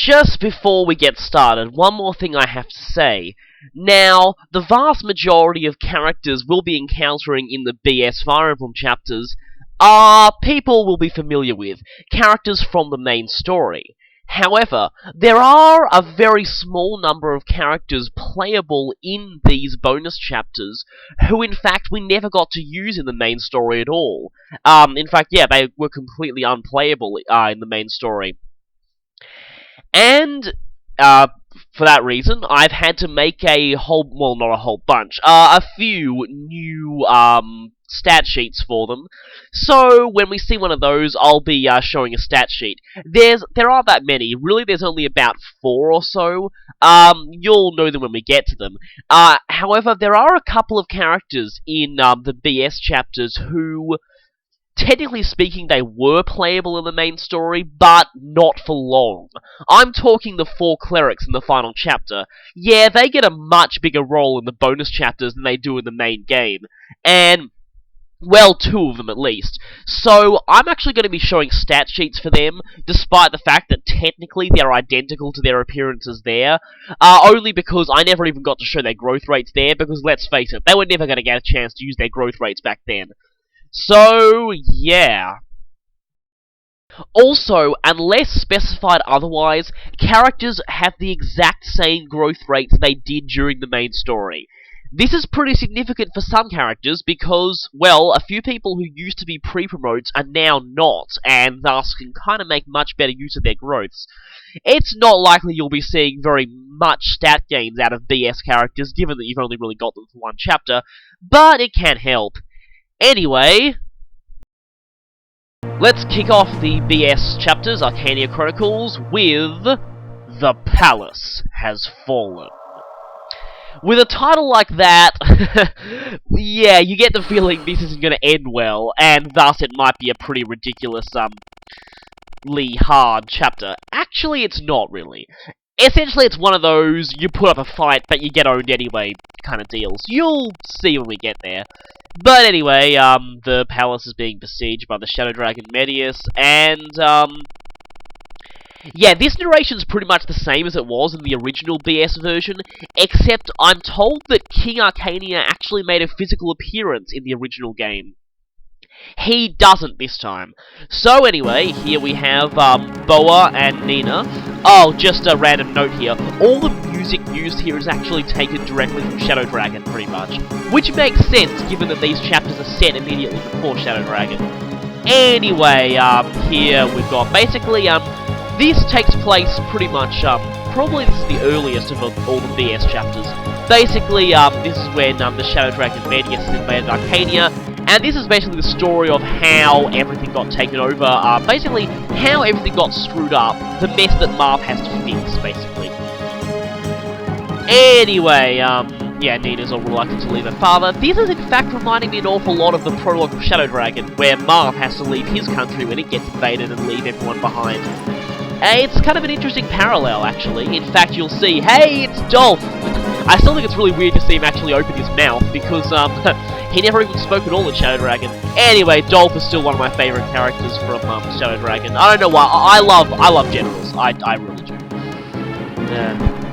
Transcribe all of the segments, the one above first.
Just before we get started, one more thing I have to say. Now, the vast majority of characters we'll be encountering in the BS Fire Emblem chapters are people we'll be familiar with, characters from the main story. However, there are a very small number of characters playable in these bonus chapters who in fact we never got to use in the main story at all. In fact, yeah, they were completely unplayable in the main story. And, for that reason, I've had to make a whole, well, not a whole bunch, a few new, stat sheets for them. So, when we see one of those, I'll be, showing a stat sheet. There aren't that many. Really, there's only about 4 or so. You'll know them when we get to them. However, there are a couple of characters in, the BS chapters who, technically speaking, they were playable in the main story, but not for long. I'm talking the 4 clerics in the final chapter. Yeah, they get a much bigger role in the bonus chapters than they do in the main game. And, well, 2 of them at least. So, I'm actually going to be showing stat sheets for them, despite the fact that technically they're identical to their appearances there. Only because I never even got to show their growth rates there, because let's face it, they were never going to get a chance to use their growth rates back then. So, yeah. Also, unless specified otherwise, characters have the exact same growth rates they did during the main story. This is pretty significant for some characters because, well, a few people who used to be pre-promotes are now not, and thus can kind of make much better use of their growths. It's not likely you'll be seeing very much stat gains out of BS characters, given that you've only really got them for 1 chapter, but it can help. Anyway, let's kick off the BS chapters, Akaneia Chronicles, with The Palace Has Fallen. With a title like that, yeah, you get the feeling this isn't going to end well, and thus it might be a pretty ridiculously hard chapter. Actually, it's not really. Essentially, it's one of those, you put up a fight, but you get owned anyway kind of deals. You'll see when we get there. But anyway, the palace is being besieged by the Shadow Dragon Medius, and, yeah, this narration's pretty much the same as it was in the original BS version, except I'm told that King Akaneia actually made a physical appearance in the original game. He doesn't this time. So anyway, here we have, Boa and Nina. Oh, just a random note here. All the music used here is actually taken directly from Shadow Dragon, pretty much. Which makes sense, given that these chapters are set immediately before Shadow Dragon. Anyway, here we've got, basically, this takes place pretty much, probably this is the earliest of all the BS chapters. Basically, this is when, the Shadow Dragon Medius has invaded Akaneia, and this is basically the story of how everything got taken over, basically, how everything got screwed up, the mess that Marth has to fix, basically. Anyway, yeah, Nina's all reluctant to leave her father. This is in fact reminding me an awful lot of the prologue of Shadow Dragon, where Marth has to leave his country when it gets invaded and leave everyone behind. It's kind of an interesting parallel, actually. In fact, you'll see, hey, it's Dolph! I still think it's really weird to see him actually open his mouth, because, he never even spoke at all in Shadow Dragon. Anyway, Dolph is still one of my favourite characters from, Shadow Dragon. I don't know why, I love generals. I really do.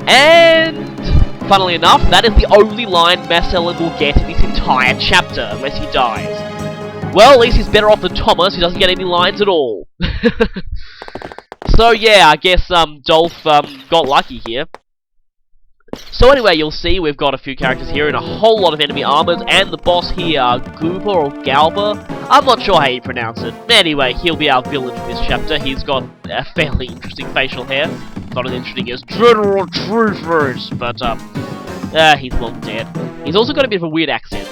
And, funnily enough, that is the only line Marcellin will get in this entire chapter, unless he dies. Well, at least he's better off than Thomas, who doesn't get any lines at all. So yeah, I guess, Dolph, got lucky here. So anyway, you'll see we've got a few characters here and a whole lot of enemy armors, and the boss here, Gooba or Galba. I'm not sure how you pronounce it. Anyway, he'll be our villain for this chapter. He's got a fairly interesting facial hair. Not as interesting as General Troopers, but, he's long dead. He's also got a bit of a weird accent.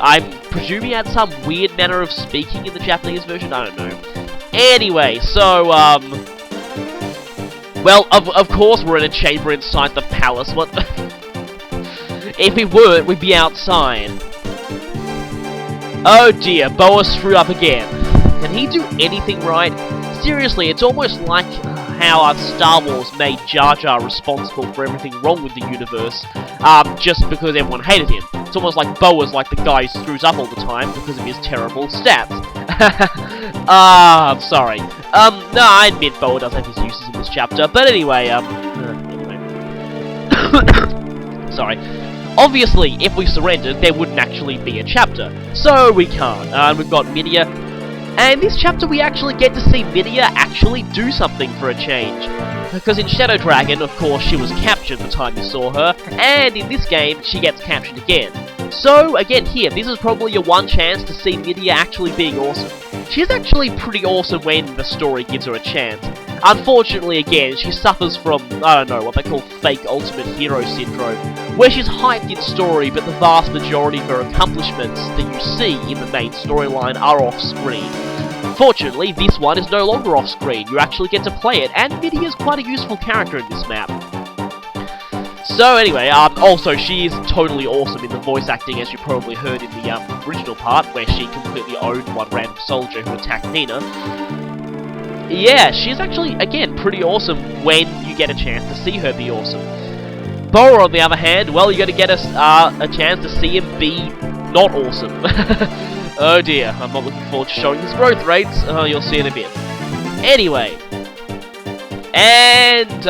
I'm presuming he had some weird manner of speaking in the Japanese version, I don't know. Anyway, so, well, of course we're in a chamber inside the palace. What the... If we weren't, we'd be outside. Oh dear, Boa screwed up again. Can he do anything right? Seriously, it's almost like how Star Wars made Jar Jar responsible for everything wrong with the universe, just because everyone hated him. It's almost like Boa's like the guy who screws up all the time because of his terrible stats. I'm sorry. No, I admit Boa does have his uses in this chapter. But anyway, sorry. Obviously, if we surrendered, there wouldn't actually be a chapter. So we can't. And we've got Midia. And this chapter we actually get to see Midia actually do something for a change. Because in Shadow Dragon, of course, she was captured the time you saw her, and in this game, she gets captured again. So, again here, this is probably your one chance to see Midia actually being awesome. She's actually pretty awesome when the story gives her a chance. Unfortunately, again, she suffers from, I don't know, what they call fake ultimate hero syndrome, where she's hyped in story, but the vast majority of her accomplishments that you see in the main storyline are off-screen. Fortunately, this one is no longer off-screen, you actually get to play it, and Midia's quite a useful character in this map. So anyway, also she is totally awesome in the voice acting, as you probably heard in the original part, where she completely owned one random soldier who attacked Nina. Yeah, she's actually, again, pretty awesome when you get a chance to see her be awesome. Boa, on the other hand, well, you gotta get a chance to see him be not awesome. Oh dear, I'm not looking forward to showing his growth rates. You'll see in a bit. Anyway. And,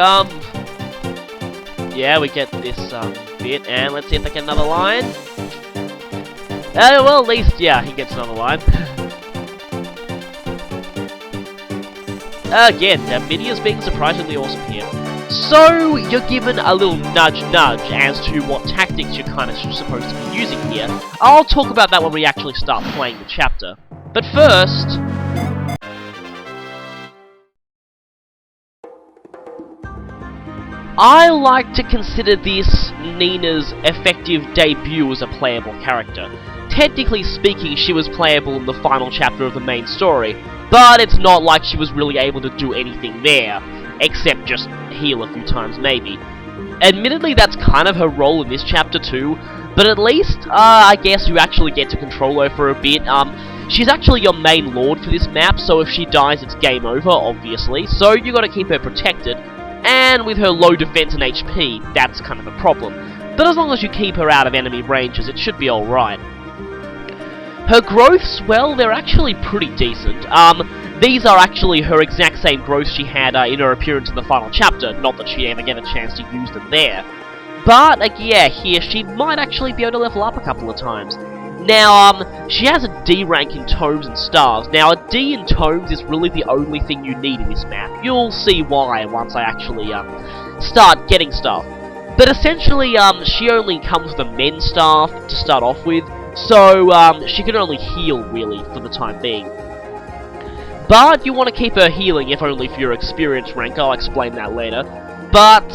yeah, we get this, bit, and let's see if I get another line. Well, at least, yeah, he gets another line. Again, Midia's being surprisingly awesome here. So, you're given a little nudge as to what tactics you're kind of supposed to be using here. I'll talk about that when we actually start playing the chapter. But first... I like to consider this Nina's effective debut as a playable character. Technically speaking, she was playable in the final chapter of the main story, but it's not like she was really able to do anything there, except just heal a few times maybe. Admittedly, that's kind of her role in this chapter too, but at least, I guess you actually get to control her for a bit. She's actually your main lord for this map, so if she dies it's game over, obviously, so you gotta keep her protected. And with her low defense and HP, that's kind of a problem. But as long as you keep her out of enemy ranges, it should be alright. Her growths, well, they're actually pretty decent. These are actually her exact same growths she had in her appearance in the final chapter, not that she ever get a chance to use them there. But, yeah, here she might actually be able to level up a couple of times. Now, she has a D rank in tomes and stars. Now, a D in tomes is really the only thing you need in this map. You'll see why once I actually, start getting stuff. But essentially, she only comes with a men's staff to start off with, so, she can only heal, really, for the time being. But you want to keep her healing, if only for your experience rank, I'll explain that later. But,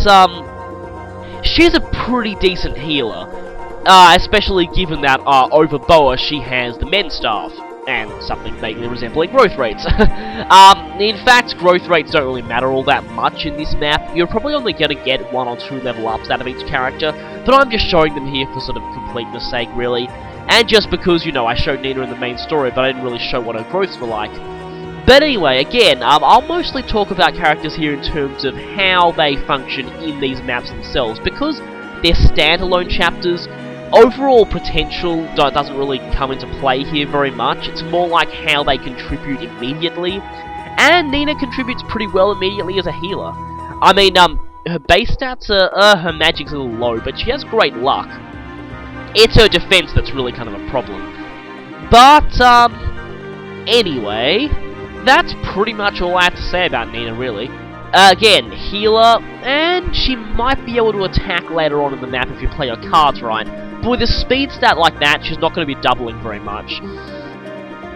she's a pretty decent healer. Especially given that, over Boa she has the men's staff, and something vaguely resembling growth rates. In fact, growth rates don't really matter all that much in this map. You're probably only going to get 1 or 2 level ups out of each character, but I'm just showing them here for sort of completeness sake, really. And just because, you know, I showed Nina in the main story, but I didn't really show what her growths were like. But anyway, again, I'll mostly talk about characters here in terms of how they function in these maps themselves, because they're standalone chapters. Overall potential doesn't really come into play here very much. It's more like how they contribute immediately. And Nina contributes pretty well immediately as a healer. I mean, her base stats are, her magic's a little low, but she has great luck. It's her defense that's really kind of a problem. But, anyway, that's pretty much all I have to say about Nina, really. Again, healer, and she might be able to attack later on in the map if you play your cards right. But with a speed stat like that, she's not going to be doubling very much.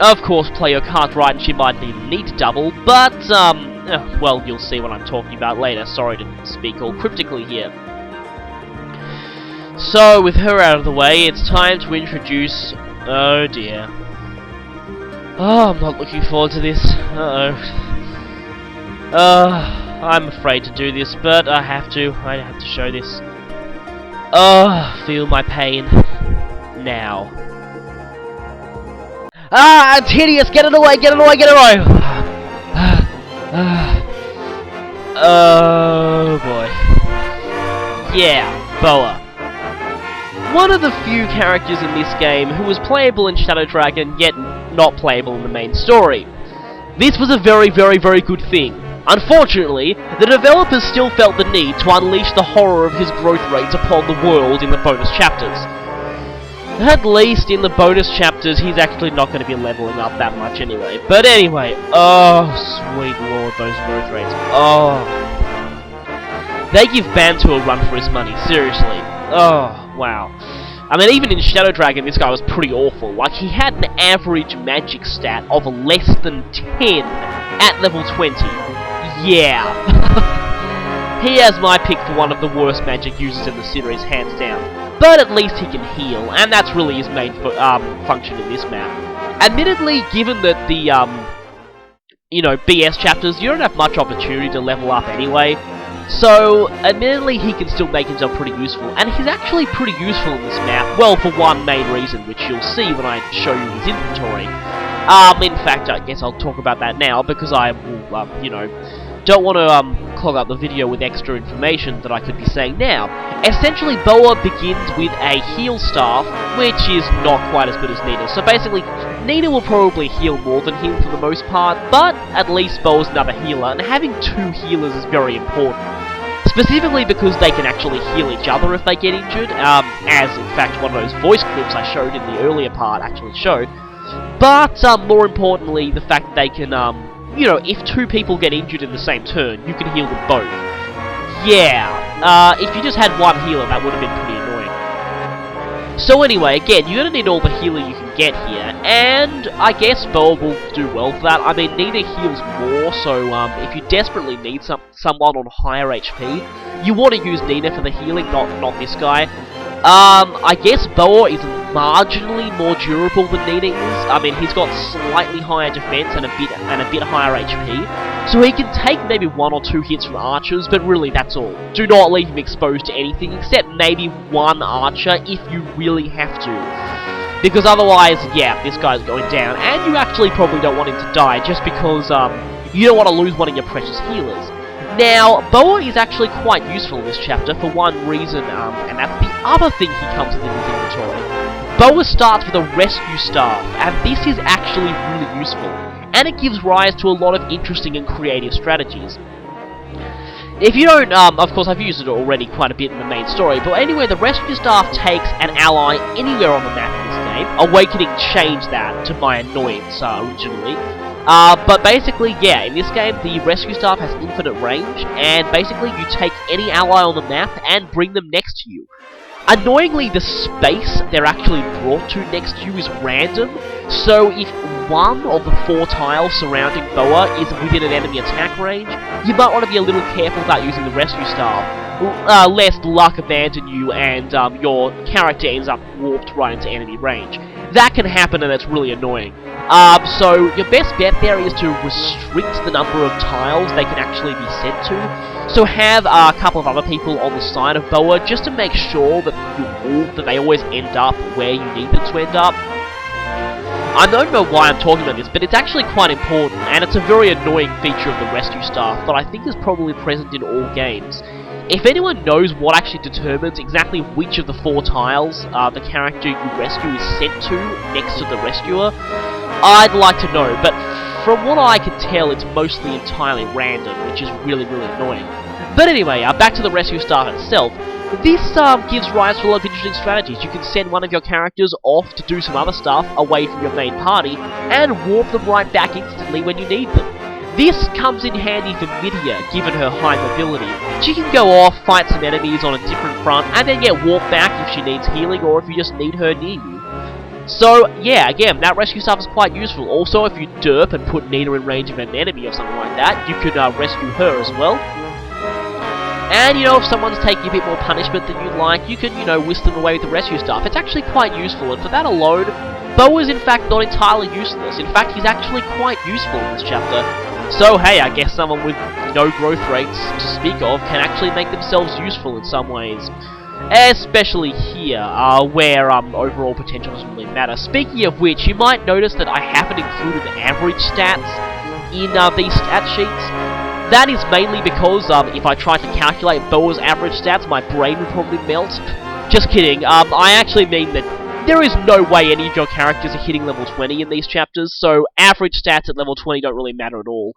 Of course, play your cards right and she might even need to double, but, well, you'll see what I'm talking about later. Sorry to speak all cryptically here. So, with her out of the way, it's time to introduce... Oh dear. Oh, I'm not looking forward to this. I'm afraid to do this, but I have to. I have to show this. Feel my pain. Now. It's hideous! Get it away! Get it away! Get it away! Oh boy. Yeah, Boa. One of the few characters in this game who was playable in Shadow Dragon, yet not playable in the main story. This was a very, very, very good thing. Unfortunately, the developers still felt the need to unleash the horror of his growth rates upon the world in the bonus chapters. At least in the bonus chapters, he's actually not going to be leveling up that much anyway. But anyway, oh, sweet lord, those growth rates. Oh. They give Bantu a run for his money, seriously. Oh, wow. I mean, even in Shadow Dragon, this guy was pretty awful. Like, he had an average magic stat of less than 10 at level 20. Yeah. He has my pick for one of the worst magic users in the series, hands down. But at least he can heal, and that's really his main function in this map. Admittedly, given that the, BS chapters, you don't have much opportunity to level up anyway. So, admittedly, he can still make himself pretty useful, and he's actually pretty useful in this map, well, for one main reason, which you'll see when I show you his inventory. In fact, I guess I'll talk about that now, because I will, don't want to, clog up the video with extra information that I could be saying now. Essentially, Boa begins with a heal staff, which is not quite as good as Nina. So basically, Nina will probably heal more than him for the most part, but at least Boa's another healer, and having two healers is very important. Specifically because they can actually heal each other if they get injured, as in fact one of those voice clips I showed in the earlier part actually showed. But, more importantly, the fact that they can, if two people get injured in the same turn, you can heal them both. Yeah, if you just had one healer, that would have been pretty annoying. So anyway, again, you're going to need all the healer you can get here, and I guess Boa will do well for that. I mean, Nina heals more, so if you desperately need someone on higher HP, you want to use Nina for the healing, not this guy. I guess Boa is marginally more durable than Nina is. I mean, he's got slightly higher defense and a bit higher HP, so he can take maybe 1 or 2 hits from archers, but really that's all. Do not leave him exposed to anything except maybe one archer if you really have to. Because otherwise, yeah, this guy's going down, and you actually probably don't want him to die just because you don't want to lose one of your precious healers. Now, Boa is actually quite useful in this chapter for one reason, and that's the other thing he comes with in his inventory. Boa starts with a rescue staff, and this is actually really useful, and it gives rise to a lot of interesting and creative strategies. If you don't, of course I've used it already quite a bit in the main story, but anyway, the rescue staff takes an ally anywhere on the map in this game. Awakening changed that to my annoyance originally. But basically, yeah, in this game, the rescue staff has infinite range, and basically you take any ally on the map and bring them next to you. Annoyingly, the space they're actually brought to next to you is random, so if one of the 4 tiles surrounding Boa is within an enemy attack range, you might want to be a little careful about using the rescue staff, lest luck abandon you and your character ends up warped right into enemy range. That can happen and it's really annoying. So your best bet there is to restrict the number of tiles they can actually be sent to. So have a couple of other people on the side of Boa just to make sure that they always end up where you need them to end up. I don't know why I'm talking about this, but it's actually quite important, and it's a very annoying feature of the rescue staff that I think is probably present in all games. If anyone knows what actually determines exactly which of the 4 tiles the character you rescue is sent to next to the rescuer, I'd like to know, but from what I can tell, it's mostly entirely random, which is really, really annoying. But anyway, back to the rescue staff itself. This gives rise to a lot of interesting strategies. You can send one of your characters off to do some other stuff away from your main party, and warp them right back instantly when you need them. This comes in handy for Midia, given her high mobility. She can go off, fight some enemies on a different front, and then get warped back if she needs healing or if you just need her near you. So, yeah, again, that rescue stuff is quite useful. Also, if you derp and put Nina in range of an enemy or something like that, you could rescue her as well. And, if someone's taking a bit more punishment than you'd like, you can, whisk them away with the rescue staff. It's actually quite useful, and for that alone, Boa is in fact not entirely useless. In fact, he's actually quite useful in this chapter. So, hey, I guess someone with no growth rates to speak of can actually make themselves useful in some ways. Especially here, where overall potential doesn't really matter. Speaking of which, you might notice that I haven't included average stats in these stat sheets. That is mainly because if I tried to calculate Boa's average stats, my brain would probably melt. Just kidding, I actually mean that there is no way any of your characters are hitting level 20 in these chapters, so average stats at level 20 don't really matter at all.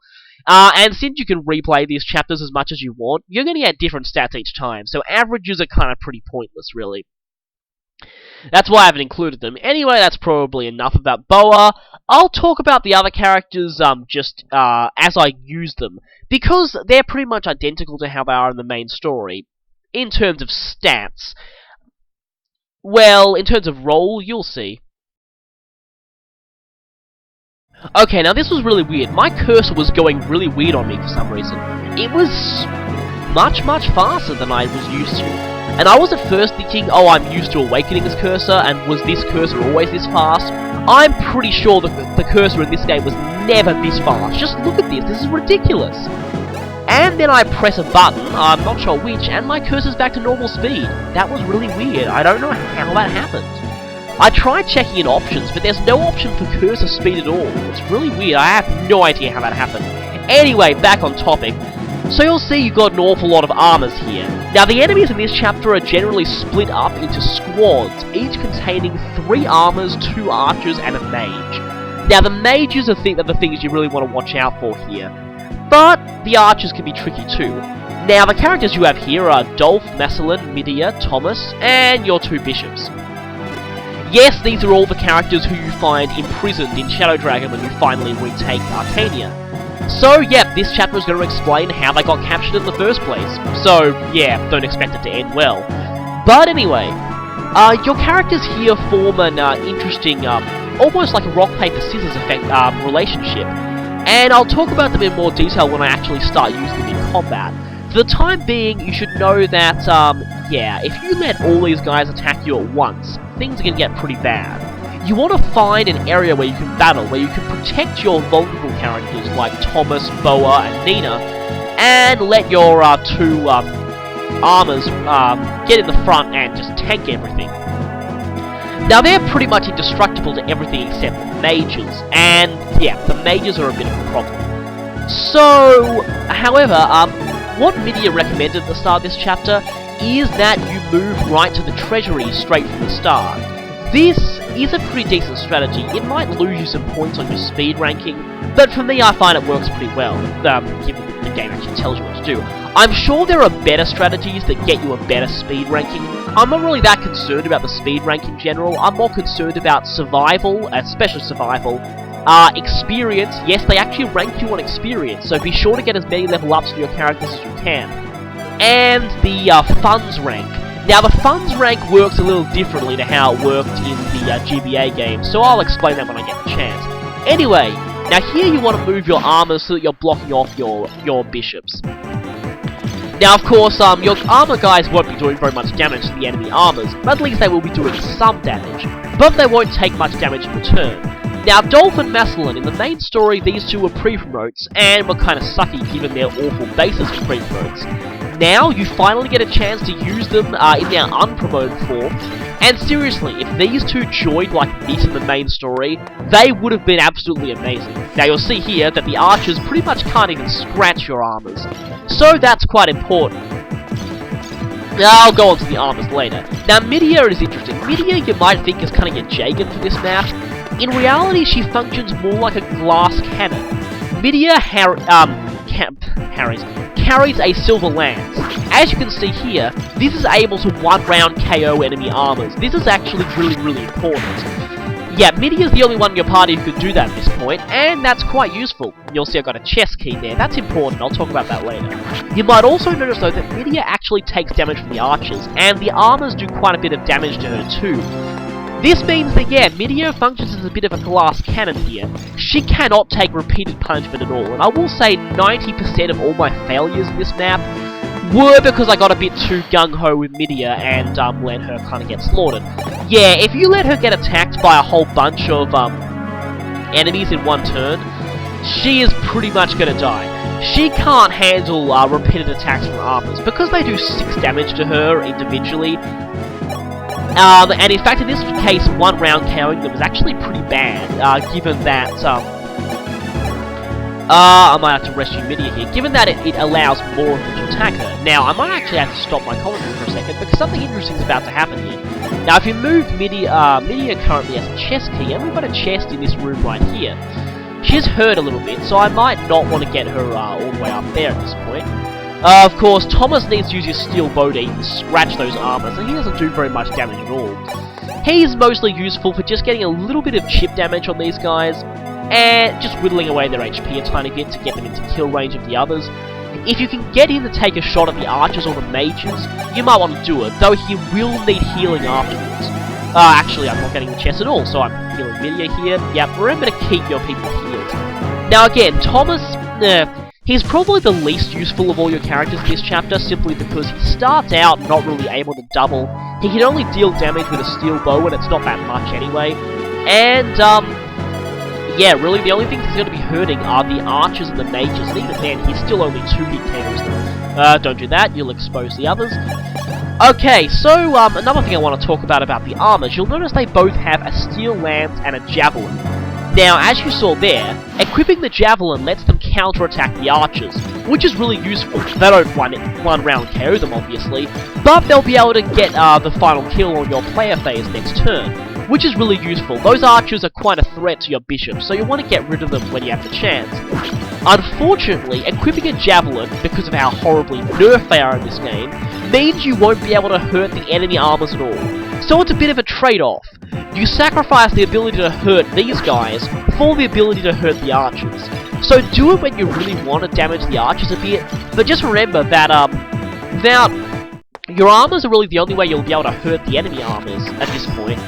And since you can replay these chapters as much as you want, you're going to get different stats each time, so averages are kind of pretty pointless, really. That's why I haven't included them. Anyway, that's probably enough about Boa. I'll talk about the other characters just as I use them, because they're pretty much identical to how they are in the main story. In terms of stats, well, in terms of role, you'll see. Okay, now this was really weird. My cursor was going really weird on me for some reason. It was much faster than I was used to. And I was at first thinking, oh, I'm used to Awakening's cursor, and was this cursor always this fast? I'm pretty sure that the cursor in this game was never this fast. Just look at this is ridiculous. And then I press a button, I'm not sure which, and my cursor's back to normal speed. That was really weird. I don't know how that happened. I tried checking in options, but there's no option for cursor speed at all. It's really weird. I have no idea how that happened. Anyway, back on topic. So you'll see you've got an awful lot of armors here. Now the enemies in this chapter are generally split up into squads, each containing 3 armors, 2 archers, and a mage. Now the mages are the things you really want to watch out for here, but the archers can be tricky too. Now the characters you have here are Dolph, Massillon, Midia, Thomas, and your 2 bishops. Yes, these are all the characters who you find imprisoned in Shadow Dragon when you finally retake Akaneia. So, yeah, this chapter is going to explain how they got captured in the first place. So, yeah, don't expect it to end well. But anyway, your characters here form an interesting, almost like a rock, paper, scissors effect, relationship. And I'll talk about them in more detail when I actually start using them in combat. For the time being, you should know that, yeah, if you let all these guys attack you at once, things are going to get pretty bad. You want to find an area where you can battle, where you can protect your vulnerable characters like Thomas, Boa, and Nina, and let your 2 armors get in the front and just tank everything. Now they're pretty much indestructible to everything except mages, and yeah, the mages are a bit of a problem. So, however, what Midia recommended at the start of this chapter is that you move right to the treasury straight from the start. This is a pretty decent strategy. It might lose you some points on your speed ranking, but for me I find it works pretty well, given the game actually tells you what to do. I'm sure there are better strategies that get you a better speed ranking. I'm not really that concerned about the speed rank in general. I'm more concerned about survival, especially survival. Experience, yes, they actually rank you on experience, so be sure to get as many level ups for your characters as you can. And the funds rank. Now the funds rank works a little differently to how it worked in the GBA game, so I'll explain that when I get the chance. Anyway, now here you want to move your armors so that you're blocking off your bishops. Now of course, your armor guys won't be doing very much damage to the enemy armors, but at least they will be doing some damage, but they won't take much damage in return. Now Dolph and Massillon, in the main story, these 2 were pre-promotes, and were kind of sucky given their awful basis for pre-promotes. Now, you finally get a chance to use them in their unpromoted form, and seriously, if these 2 joined like this in the main story, they would have been absolutely amazing. Now you'll see here that the archers pretty much can't even scratch your armors, so that's quite important. I'll go on to the armors later. Now Midia is interesting. Midia you might think is kind of your Jagan for this map. In reality, she functions more like a glass cannon. Midia carries a silver lance. As you can see here, this is able to 1-round KO enemy armors. This is actually really important. Yeah, Midia's the only one in your party who can do that at this point, and that's quite useful. You'll see I've got a chest key there. That's important. I'll talk about that later. You might also notice, though, that Midia actually takes damage from the archers, and the armors do quite a bit of damage to her, too. This means that, yeah, Midia functions as a bit of a glass cannon here. She cannot take repeated punishment at all, and I will say 90% of all my failures in this map were because I got a bit too gung-ho with Midia and let her kind of get slaughtered. Yeah, if you let her get attacked by a whole bunch of enemies in one turn, she is pretty much going to die. She can't handle repeated attacks from armors, because they do 6 damage to her individually. And in fact, in this case, 1-round KOing them is actually pretty bad, given that, I might have to rescue Midia here, given that it allows more of them to attack her. Now, I might actually have to stop my commentary for a second, because something interesting is about to happen here. Now, if you move Midia currently has a chest key, and we've got a chest in this room right here. She is hurt a little bit, so I might not want to get her all the way up there at this point. Of course, Thomas needs to use his steel bow to even scratch those armors, and he doesn't do very much damage at all. He's mostly useful for just getting a little bit of chip damage on these guys, and just whittling away their HP a tiny bit to get them into kill range of the others. If you can get him to take a shot at the archers or the mages, you might want to do it, though he will need healing afterwards. Actually, I'm not getting the chest at all, so I'm healing Midia here. Yep, remember to keep your people healed. Now again, Thomas, he's probably the least useful of all your characters in this chapter, simply because he starts out not really able to double. He can only deal damage with a steel bow, and it's not that much anyway. And, yeah, really, the only things he's going to be hurting are the archers and the mages, and even then, he's still only 2 hit KOs them. Don't do that, you'll expose the others. Okay, so, another thing I want to talk about the armors, you'll notice they both have a steel lance and a javelin. Now, as you saw there, equipping the javelin lets them counterattack the archers, which is really useful. They don't one round KO them, obviously, but they'll be able to get the final kill on your player phase next turn, which is really useful. Those archers are quite a threat to your bishop, so you want to get rid of them when you have the chance. Unfortunately, equipping a javelin, because of how horribly nerfed they are in this game, means you won't be able to hurt the enemy armors at all. So it's a bit of a trade-off. You sacrifice the ability to hurt these guys for the ability to hurt the archers. So do it when you really want to damage the archers a bit, but just remember that, your armors are really the only way you'll be able to hurt the enemy armors at this point.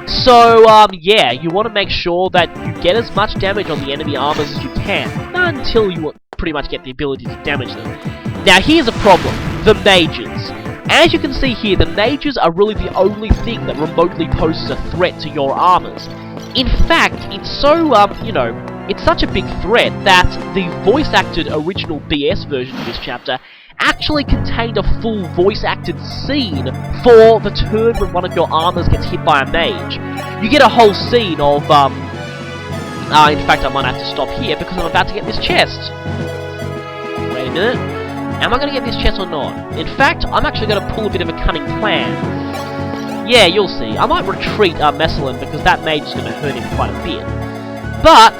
So, yeah, you want to make sure that you get as much damage on the enemy armors as you can, until you pretty much get the ability to damage them. Now, here's a problem. The mages. As you can see here, the mages are really the only thing that remotely poses a threat to your armors. In fact, it's so, it's such a big threat that the voice-acted original BS version of this chapter actually contained a full voice-acted scene for the turn when one of your armors gets hit by a mage. You get a whole scene of, in fact, I might have to stop here because I'm about to get this chest. Wait a minute. Am I going to get this chest or not? In fact, I'm actually going to pull a bit of a cunning plan. Yeah, you'll see. I might retreat Messalin because that mage is going to hurt him quite a bit. But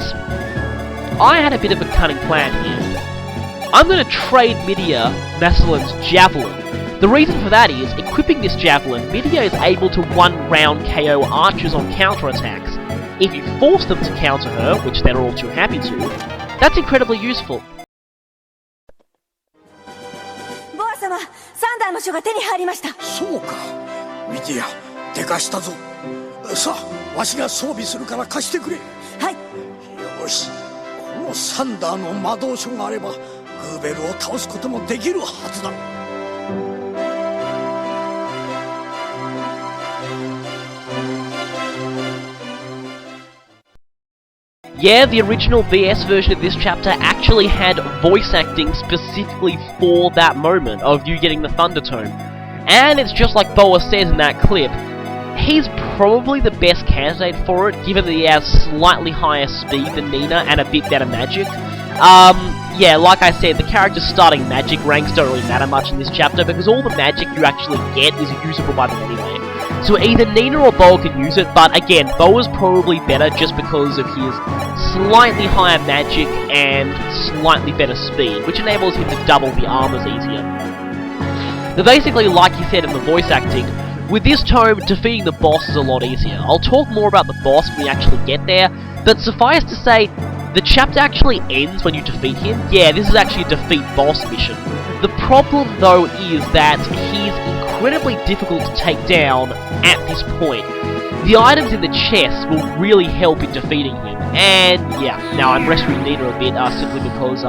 I had a bit of a cunning plan here. I'm going to trade Midia Messalin's javelin. The reason for that is, equipping this javelin, Midia is able to one-round KO archers on counterattacks. If you force them to counter her, which they're all too happy to, that's incredibly useful. ボア様、3段の書が手に入りました。そうか、ミディア、でかしたぞ。さあ、わしが装備するから貸してくれ。はい。よし、このサンダーの魔導書があれば、グーベルを倒すこともできるはずだ。Yeah, the original VS version of this chapter actually had voice acting specifically for that moment of you getting the Thunder Tome. And it's just like Boa says in that clip, he's probably the best candidate for it, given that he has slightly higher speed than Nina and a bit better magic. Yeah, like I said, the character's starting magic ranks don't really matter much in this chapter, because all the magic you actually get is usable by them anyway. So either Nina or Boa can use it, but again, Boa's probably better just because of his slightly higher magic and slightly better speed, which enables him to double the armors easier. But basically, like he said in the voice acting, with this tome, defeating the boss is a lot easier. I'll talk more about the boss when we actually get there, but suffice to say, the chapter actually ends when you defeat him. Yeah, this is actually a defeat boss mission. The problem, though, is that he's incredibly difficult to take down at this point. The items in the chest will really help in defeating him. And, yeah, now I'm rescuing Nina a bit, simply because,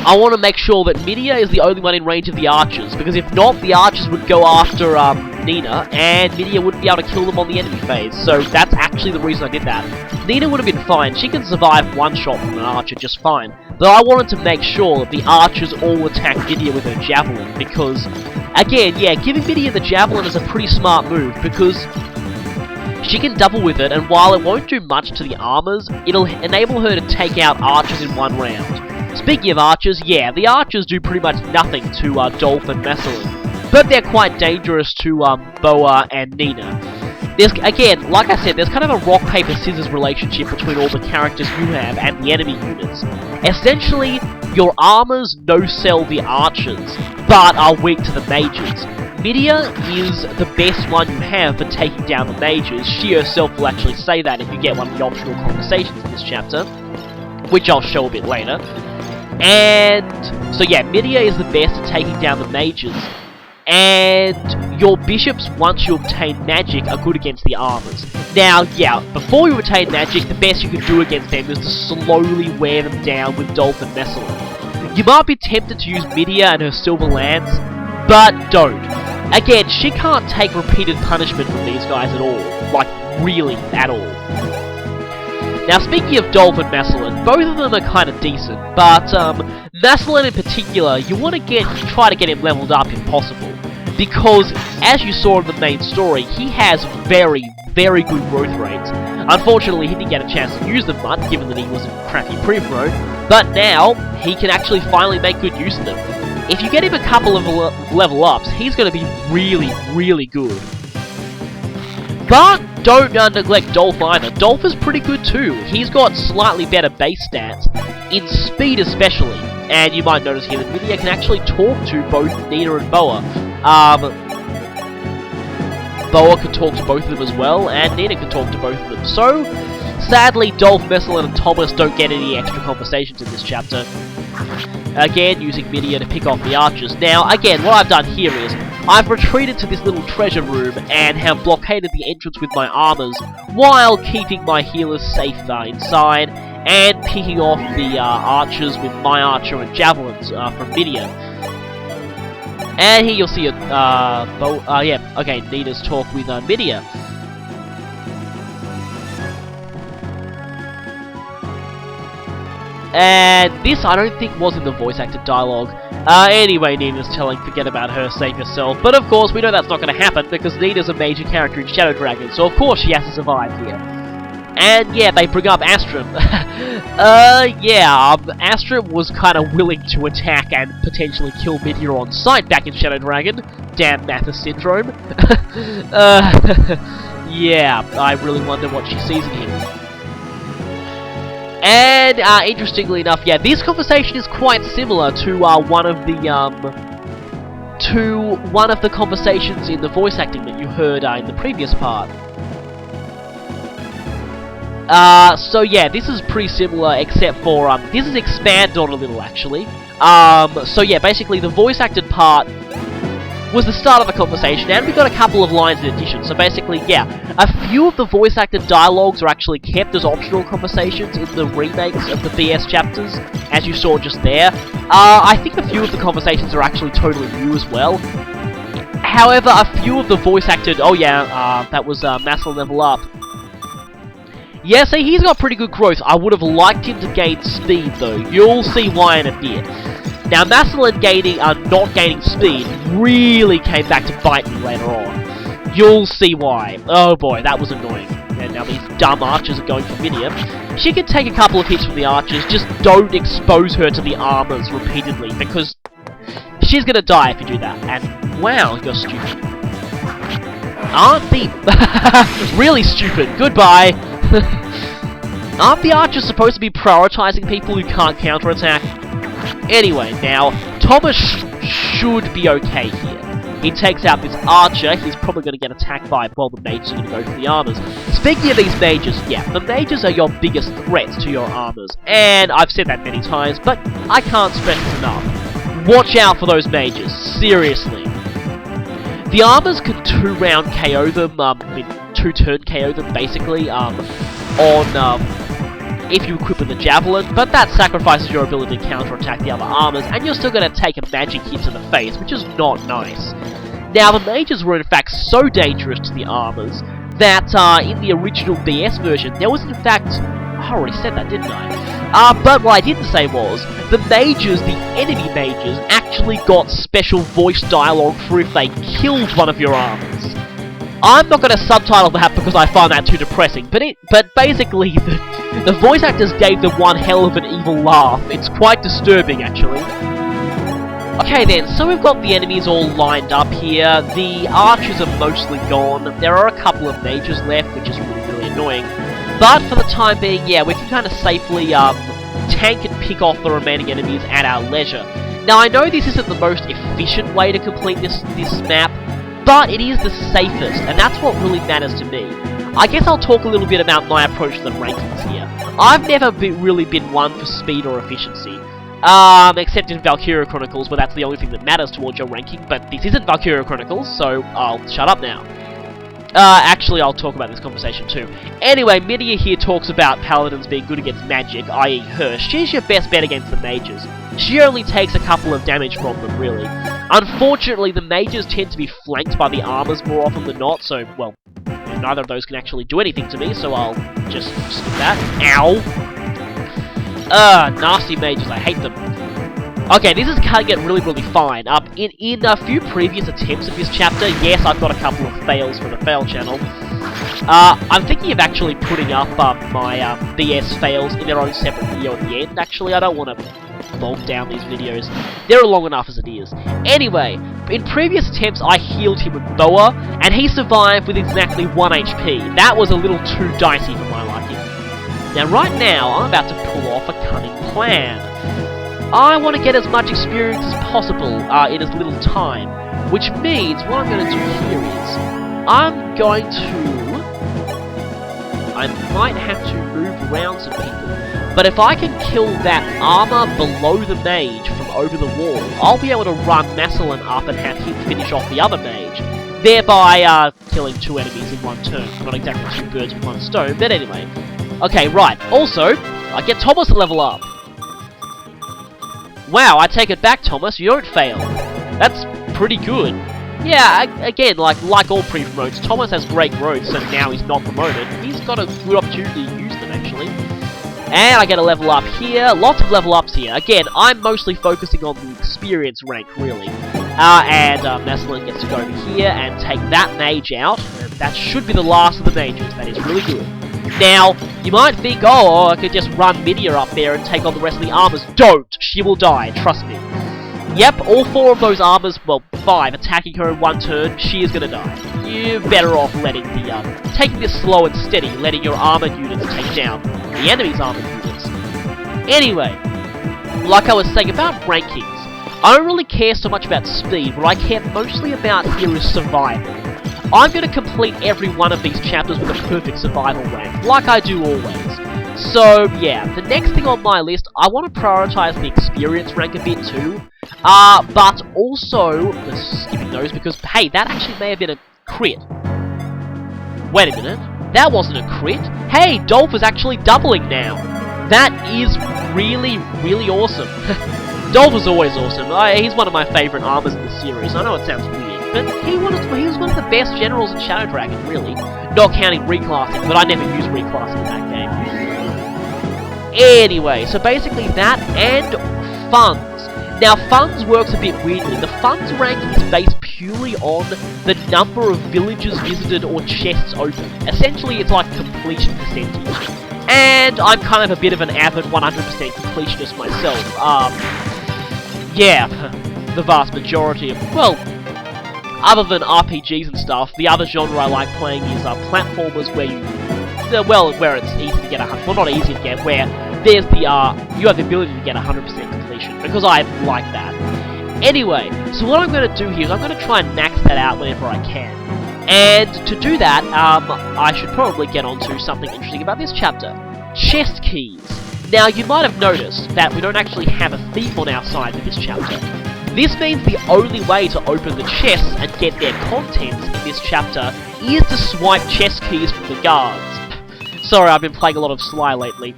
I want to make sure that Midia is the only one in range of the archers, because if not, the archers would go after, Nina, and Midia wouldn't be able to kill them on the enemy phase, so that's actually the reason I did that. Nina would have been fine, she can survive one shot from an archer just fine, but I wanted to make sure that the archers all attack Midia with her javelin, because, again, yeah, giving Midia the javelin is a pretty smart move, because she can double with it, and while it won't do much to the armors, it'll enable her to take out archers in one round. Speaking of archers, yeah, the archers do pretty much nothing to Dolph and Messalin, but they're quite dangerous to Boa and Nina. there's, again, like I said, there's kind of a rock, paper, scissors relationship between all the characters you have and the enemy units. Essentially, your armors no-sell the archers, but are weak to the mages. Midia is the best one you have for taking down the mages. She herself will actually say that if you get one of the optional conversations in this chapter, which I'll show a bit later. And so yeah, Midia is the best at taking down the mages, and your bishops, once you obtain magic, are good against the armors. Now, yeah, before you obtain magic, the best you can do against them is to slowly wear them down with Dolphin Messalin. You might be tempted to use Midia and her Silver Lance, but don't. Again, she can't take repeated punishment from these guys at all. Like, really, at all. Now, speaking of Dolphin Messalin, both of them are kind of decent, but Messalin in particular, you want to try to get him leveled up if possible, because as you saw in the main story, he has very, very good growth rates. Unfortunately, he didn't get a chance to use them much, given that he was a crappy pre-pro, but now he can actually finally make good use of them. If you get him a couple of level ups, he's going to be really, really good. But don't neglect Dolph either. Dolph is pretty good too. He's got slightly better base stats, in speed especially. And you might notice here that Midia can actually talk to both Nina and Boa. Boa can talk to both of them as well, and Nina can talk to both of them. So, sadly, Dolph, Messalin, and Thomas don't get any extra conversations in this chapter. Again, using Midia to pick off the archers. Now, again, what I've done here is, I've retreated to this little treasure room and have blockaded the entrance with my armors, while keeping my healers safe inside, and picking off the archers with my archer and javelins from Midia. And here you'll see Nina's talk with Midia. And this, I don't think, was in the voice-acted dialogue. Anyway, Nina's telling, forget about her, save yourself. But of course, we know that's not going to happen, because Nina's a major character in Shadow Dragon, so of course she has to survive here. And yeah, they bring up Astrum. Astrum was kind of willing to attack and potentially kill Midia on sight back in Shadow Dragon. Damn Mathis syndrome. Yeah, I really wonder what she sees in him. And, interestingly enough, yeah, this conversation is quite similar to one of the conversations in the voice acting that you heard in the previous part. So yeah, this is pretty similar, except for, this is expanded on a little, actually. So yeah, basically, the voice acted part was the start of the conversation, and we got a couple of lines in addition. So basically, yeah, a few of the voice-acted dialogues are actually kept as optional conversations in the remakes of the BS chapters, as you saw just there. I think a few of the conversations are actually totally new as well. However, a few of the voice-acted... Oh yeah, that was Maslow level up. Yeah, see, he's got pretty good growth. I would have liked him to gain speed, though. You'll see why in a bit. Now, Massalin not gaining speed really came back to bite me later on. You'll see why. Oh boy, that was annoying. And now these dumb archers are going for Midia. She can take a couple of hits from the archers, just don't expose her to the armors repeatedly, because she's gonna die if you do that. And wow, you're stupid. Aren't the... really stupid. Goodbye. Aren't the archers supposed to be prioritizing people who can't counterattack? Anyway, now, Thomas should be okay here. He takes out this archer, he's probably going to get attacked by, well, the mages are going to go for the armors. Speaking of these mages, yeah, the mages are your biggest threats to your armors. And I've said that many times, but I can't stress it enough. Watch out for those mages, seriously. The armors can 2-round KO them, 2-turn KO them, basically, if you equip with the javelin, but that sacrifices your ability to counterattack the other armors, and you're still going to take a magic hit to the face, which is not nice. Now, the mages were in fact so dangerous to the armors that in the original BS version, there was in fact... I already said that, didn't I? But what I didn't say was, the mages, the enemy mages, actually got special voice dialogue for if they killed one of your armors. I'm not going to subtitle that because I find that too depressing, but basically, the voice actors gave them one hell of an evil laugh. It's quite disturbing, actually. Okay then, so we've got the enemies all lined up here. The archers are mostly gone. There are a couple of mages left, which is really annoying. But for the time being, yeah, we can kind of safely tank and pick off the remaining enemies at our leisure. Now, I know this isn't the most efficient way to complete this map, but it is the safest, and that's what really matters to me. I guess I'll talk a little bit about my approach to the rankings here. I've never really been one for speed or efficiency. Except in Valkyria Chronicles, where that's the only thing that matters towards your ranking, but this isn't Valkyria Chronicles, so I'll shut up now. Actually, I'll talk about this conversation too. Anyway, Midia here talks about paladins being good against magic, i.e. her. She's your best bet against the mages. She only takes a couple of damage from them, really. Unfortunately, the mages tend to be flanked by the armors more often than not, so, well, neither of those can actually do anything to me, so I'll just skip that. Ow! Nasty mages, I hate them. Okay, this is cutting it really fine. In a few previous attempts of this chapter, yes, I've got a couple of fails for the fail channel. I'm thinking of actually putting up my BS fails in their own separate video at the end. Actually, I don't want to bog down these videos. They're long enough as it is. Anyway, in previous attempts, I healed him with Boa, and he survived with exactly 1 HP. That was a little too dicey for my liking. Now, right now, I'm about to pull off a cunning plan. I want to get as much experience as possible in as little time, which means what I'm going to do here is I'm going to... I might have to move around some people, but if I can kill that armor below the mage from over the wall, I'll be able to run Massillon up and have him finish off the other mage, thereby killing 2 enemies in 1 turn. Not exactly 2 birds with 1 stone, but anyway. Okay, right. Also, I get Thomas to level up. Wow, I take it back, Thomas. You don't fail. That's pretty good. Yeah, again, like all pre-promotes, Thomas has great growth, so now he's not promoted. He's got a good opportunity to use them, actually. And I get a level up here. Lots of level ups here. Again, I'm mostly focusing on the experience rank, really. Massillon gets to go over here and take that mage out. And that should be the last of the mages. That is really good. Now, you might think, oh, I could just run Midia up there and take on the rest of the armors. Don't! She will die, trust me. Yep, all 4 of those armors, well, 5, attacking her in 1 turn, she is gonna die. You're better off letting taking this slow and steady, letting your armored units take down the enemy's armored units. Anyway, like I was saying about rankings, I don't really care so much about speed. What I care mostly about here is survival. I'm going to complete every one of these chapters with a perfect survival rank, like I do always. So, yeah, the next thing on my list, I want to prioritize the experience rank a bit too, but also, skipping those because, hey, that actually may have been a crit. Wait a minute, that wasn't a crit. Hey, Dolph is actually doubling now. That is really awesome. Dolph is always awesome. He's one of my favourite armors in the series. I know it sounds weird. But he was one of the best generals in Shadow Dragon, really. Not counting reclassing, but I never used reclassing in that game. Anyway, so basically that and funds. Now, funds works a bit weirdly. The funds rank is based purely on the number of villages visited or chests open. Essentially, it's like completion percentage. And I'm kind of a bit of an avid 100% completionist myself. Yeah, the vast majority of, well, other than RPGs and stuff, the other genre I like playing is platformers where you, where it's easy to get 100%, well, not easy to get, where there's the, you have the ability to get 100% completion, because I like that. Anyway, so what I'm going to do here is I'm going to try and max that out whenever I can. And to do that, I should probably get onto something interesting about this chapter. Chest keys. Now, you might have noticed that we don't actually have a thief on our side for this chapter. This means the only way to open the chests and get their contents in this chapter is to swipe chest keys from the guards. Sorry, I've been playing a lot of Sly lately.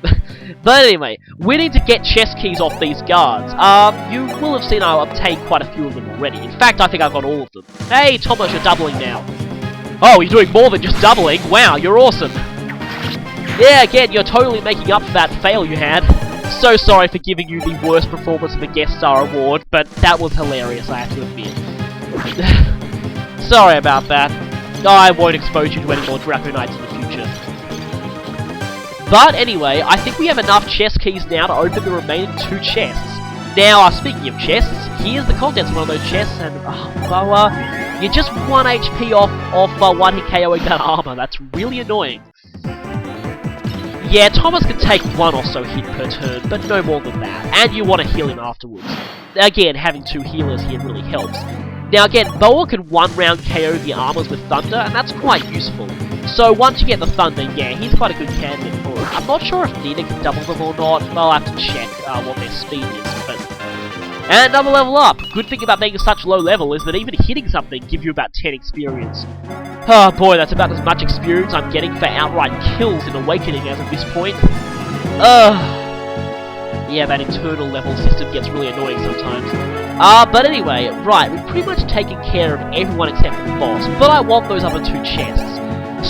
But anyway, we need to get chest keys off these guards. You will have seen I've obtained quite a few of them already. In fact, I think I've got all of them. Hey, Thomas, you're doubling now. Oh, you're doing more than just doubling. Wow, you're awesome. Yeah, again, you're totally making up for that fail you had. So sorry for giving you the worst performance of the guest star award, but that was hilarious, I have to admit. Sorry about that. I won't expose you to any more Draconites in the future. But anyway, I think we have enough chest keys now to open the remaining 2 chests. Now, speaking of chests, here's the contents of one of those chests, and Boa, you're just 1 HP off 1 hit KOing that armor. That's really annoying. Yeah, Thomas can take 1 or so hit per turn, but no more than that, and you want to heal him afterwards. Again, having 2 healers here really helps. Now again, Boa can 1 round KO the armors with Thunder, and that's quite useful. So once you get the Thunder, yeah, he's quite a good candidate for it. I'm not sure if Nina can double them or not, I'll have to check what their speed is, but... And another level up! Good thing about being such low level is that even hitting something gives you about 10 experience. Oh boy, that's about as much experience I'm getting for outright kills in Awakening as of this point. Yeah, that internal level system gets really annoying sometimes. But anyway, right, we've pretty much taken care of everyone except for the boss, but I want those other 2 chests.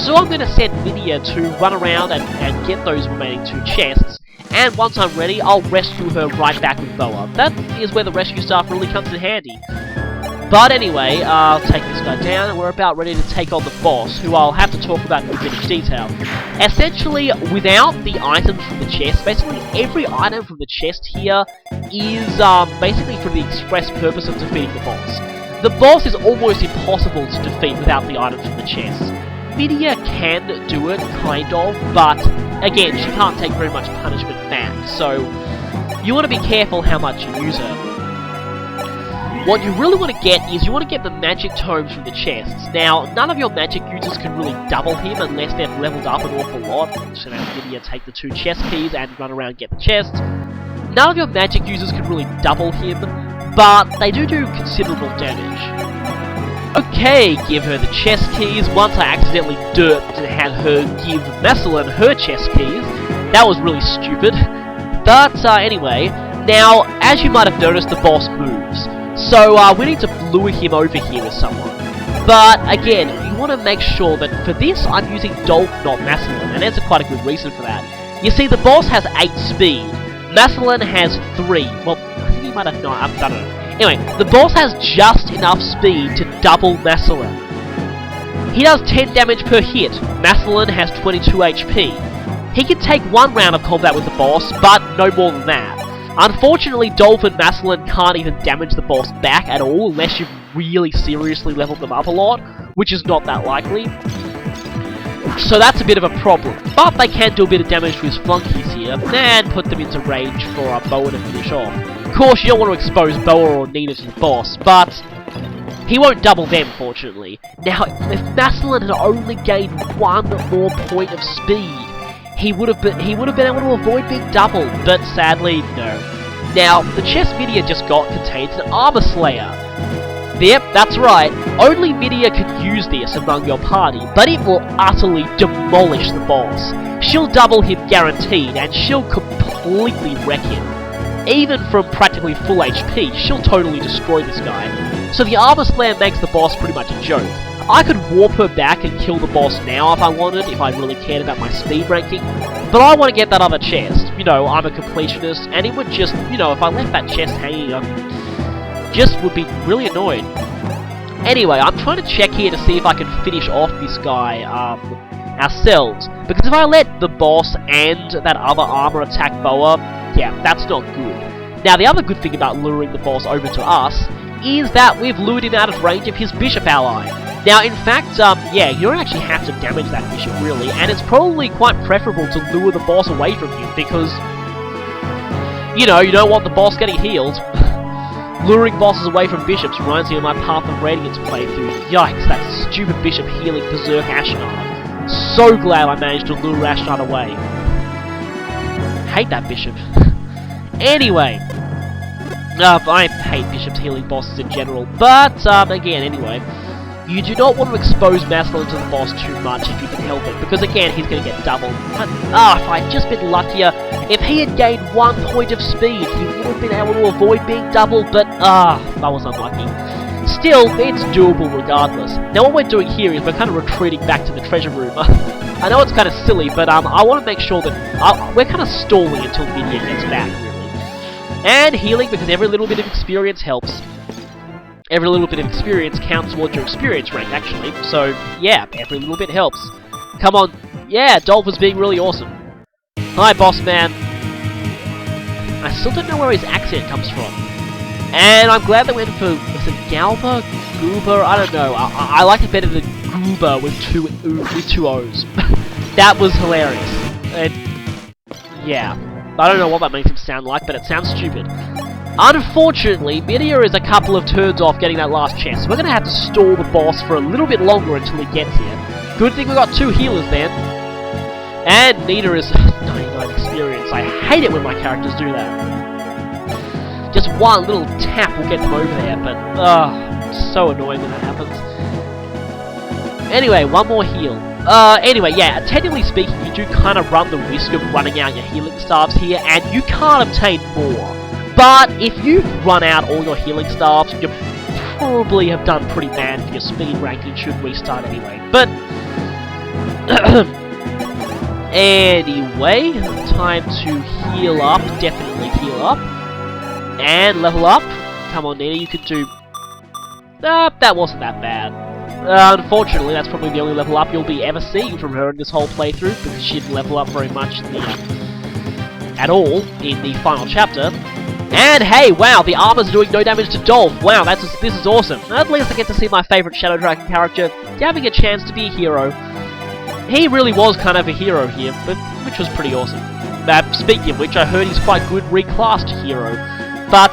So I'm going to send Lydia to run around and get those remaining 2 chests, and once I'm ready, I'll rescue her right back with Boa. That is where the rescue staff really comes in handy. But anyway, I'll take this guy down, and we're about ready to take on the boss, who I'll have to talk about in a bit of detail. Essentially, without the items from the chest, basically every item from the chest here is basically for the express purpose of defeating the boss. The boss is almost impossible to defeat without the items from the chest. Lydia can do it, kind of, but again, she can't take very much punishment back, so you want to be careful how much you use her. What you really want to get is you want to get the magic tomes from the chests. Now, none of your magic users can really double him unless they've leveled up an awful lot. So now Lydia take the 2 chest keys and run around and get the chests. None of your magic users can really double him, but they do considerable damage. Okay, give her the chest keys. Once I accidentally derped and had her give Massillon her chest keys. That was really stupid. But anyway, now, as you might have noticed, the boss moves. So, we need to lure him over here with someone. But, again, you want to make sure that for this, I'm using Dolph, not Massillon, and there's quite a good reason for that. You see, the boss has 8 speed. Massillon has 3. Well, I think he might have 9, I don't know. Anyway, the boss has just enough speed to double Massillon. He does 10 damage per hit. Massillon has 22 HP. He can take 1 round of combat with the boss, but no more than that. Unfortunately, Dolph and Massillon can't even damage the boss back at all unless you've really seriously leveled them up a lot, which is not that likely. So that's a bit of a problem, but they can do a bit of damage to his flunkies here, and put them into range for Boa to finish off. Of course, you don't want to expose Boa or Nina to the boss, but he won't double them, fortunately. Now, if Massillon had only gained 1 more point of speed, he would have been able to avoid being doubled, but sadly, no. Now, the chest Lydia just got contains an Armor Slayer. Yep, that's right. Only Lydia can use this among your party, but it will utterly demolish the boss. She'll double him guaranteed, and she'll completely wreck him. Even from practically full HP, she'll totally destroy this guy. So the Armor Slayer makes the boss pretty much a joke. I could warp her back and kill the boss now if I wanted, if I really cared about my speed ranking, but I want to get that other chest. You know, I'm a completionist, and it would just, you know, if I left that chest hanging, I just would be really annoyed. Anyway, I'm trying to check here to see if I can finish off this guy, ourselves, because if I let the boss and that other armor attack Boa, yeah, that's not good. Now, the other good thing about luring the boss over to us is that we've lured him out of range of his bishop ally. Now, in fact, yeah, you don't actually have to damage that bishop, really, and it's probably quite preferable to lure the boss away from you, because, you know, you don't want the boss getting healed. Luring bosses away from bishops reminds me of my Path of Radiance playthrough. Yikes, that stupid bishop healing Berserk Ashnard. So glad I managed to lure Ashnard away. Hate that bishop. Anyway, I hate bishops healing bosses in general, but, again, anyway, you do not want to expose Massillon to the boss too much if you can help it, because again, he's going to get doubled. But, if I'd just been luckier, if he had gained 1 point of speed, he would have been able to avoid being doubled, but, I was unlucky. Still, it's doable regardless. Now what we're doing here is we're kind of retreating back to the treasure room. I know it's kind of silly, but I want to make sure that we're kind of stalling until Lydia gets back, really. And healing, because every little bit of experience helps. Every little bit of experience counts towards your experience rank, actually. So, yeah, every little bit helps. Come on. Yeah, Dolph is being really awesome. Hi, boss man. I still don't know where his accent comes from. And I'm glad they went for, was it Galba? Goober? I don't know. I like it better than Goober with two O's. That was hilarious. And, yeah. I don't know what that makes him sound like, but it sounds stupid. Unfortunately, Midia is a couple of turns off getting that last chest, so we're going to have to stall the boss for a little bit longer until he gets here. Good thing we got 2 healers then. And Nina is 99 experience. I hate it when my characters do that. Just one little tap will get them over there, but it's so annoying when that happens. Anyway, one more heal. Anyway, yeah, technically speaking, you do kind of run the risk of running out your healing staves here, and you can't obtain more. But if you've run out all your healing staves, you probably have done pretty bad for your speed ranking should restart anyway. But anyway, time to heal up, definitely heal up. And level up. Come on, Nina, you could do... that wasn't that bad. Unfortunately, that's probably the only level up you'll be ever seeing from her in this whole playthrough, because she didn't level up very much in the, at all in the final chapter. And hey, wow, the armor's doing no damage to Dolph. Wow, this is awesome. At least I get to see my favourite Shadow Dragon character having a chance to be a hero. He really was kind of a hero here, which was pretty awesome. Speaking of which, I heard he's quite good reclassed hero. But,